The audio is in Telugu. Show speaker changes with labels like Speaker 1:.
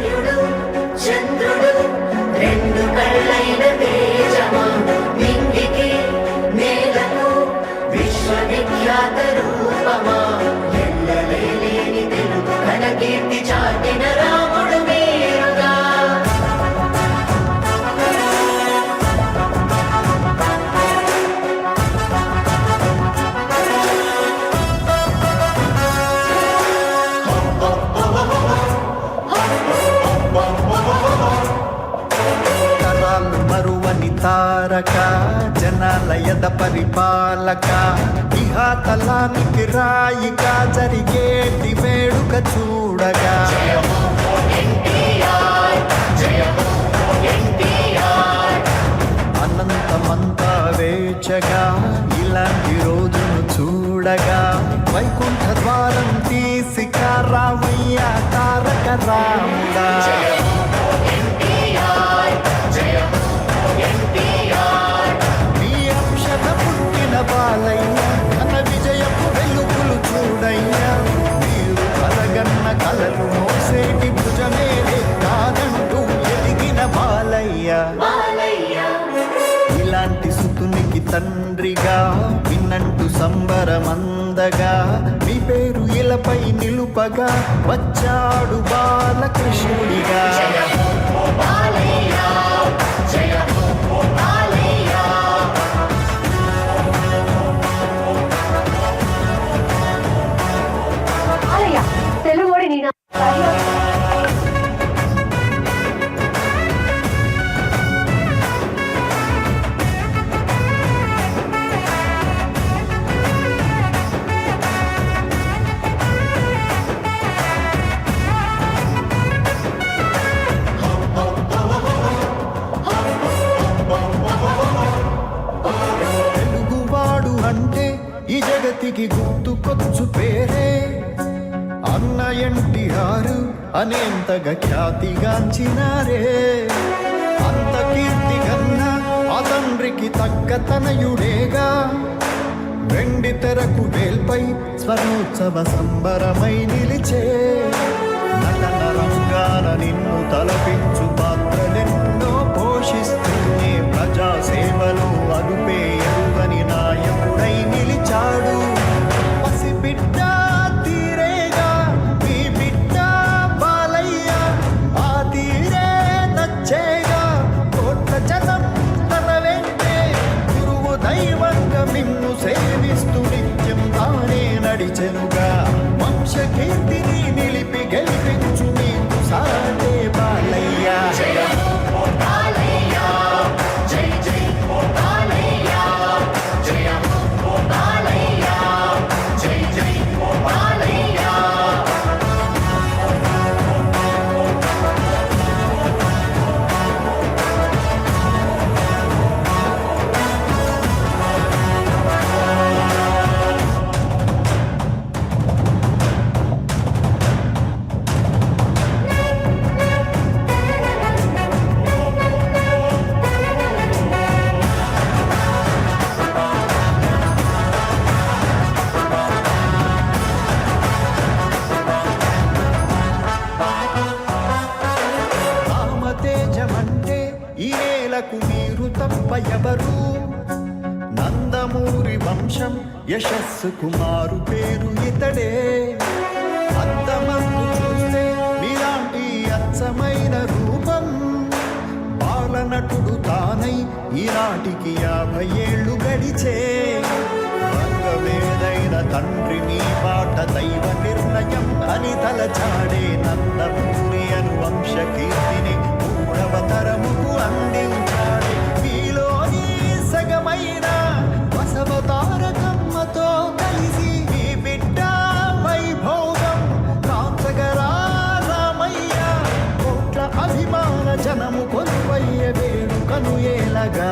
Speaker 1: సూర్యుడు చంద్రుడు రెండు కళ్ళైన తేజమా నింగికి నేలకు విశ్వవిఖ్యాత రూపమా ఎల్లలేని తెలుగు ఘనకీర్తి చాటిన రాముడు మీరుగా
Speaker 2: తారక జనాలయద పరిపాలక ఇహాతలానికి రాయిక జరిగేటి వేడుక చూడగా అనంతమంతా వేచగా ఇలాంటి రోజును చూడగా వైకుంఠ ద్వారం తీసి రామయ్య తారక రాముడా బాలయ్య ఘన విజయపు వెలుగులు చూడయ్యా మీరు కలగన్న కలలు మోసేటి భుజమేలే కాదంటూ ఎదిగిన బాలయ్య ఇలాంటి సుతునికి తండ్రిగా విన్నంటూ సంబరమందగా మీ పేరు ఇలపై నిలుపగా వచ్చాడు బాలకృష్ణుడిగా అంటే ఈ జగతికి గుర్తుకొచ్చు పేరే అన్న ఎన్టీఆర్ అనేంతగా ఖ్యాతిగాంచినారే అంత కీర్తి కన్నా ఆ తండ్రికి తగ్గ తనయుడేగా వెండి తెరకు వేల్పై స్వర్ణోత్సవ సంబరమై నిలిచే నటన రంగాన నిన్ను తలపించు పాత్రలెన్నో పోషిస్తూనే ప్రజాసేవలో అదుపే ఎరుగని నాయకుడై నిలిచాడు పసిబిడ్డ తీరేగా మీ బిడ్డ బాలయ్య ఆ తీరే నచ్చేగా కోట్ల జనం తన వెంటే గురువు దైవంగా మిన్ను సేవిస్తూ నిత్యం తానే నడిచెనుగా వంశకీర్తిని నిలిపి గెలిపించు నీకు సాటే బాలయ్య ఈ నేలకు మీరు తప్ప ఎవరు నందమూరి వంశం యశస్సు కుమారు పేరు ఇతడే అంతమందు చూస్తే మీలాంటి అచ్చమైన రూపం బాలనటుడు తానై ఈనాటికి 50 ఏళ్ళు గడిచే రంగమేదైన తండ్రి నీ బాట దైవ నిర్ణయం అని తలచాడే నందమూరి అను వంశ కీర్తిని మూడవతరముకు అందించాడే మీలోని సగమైన బసవతారకమ్మతో కలిసి ఈ బిడ్డ వైభోగం కాంచగరా రామయ్య కోట్ల అభిమాన జనము కొలువయ్య వేడుకను ఏలగా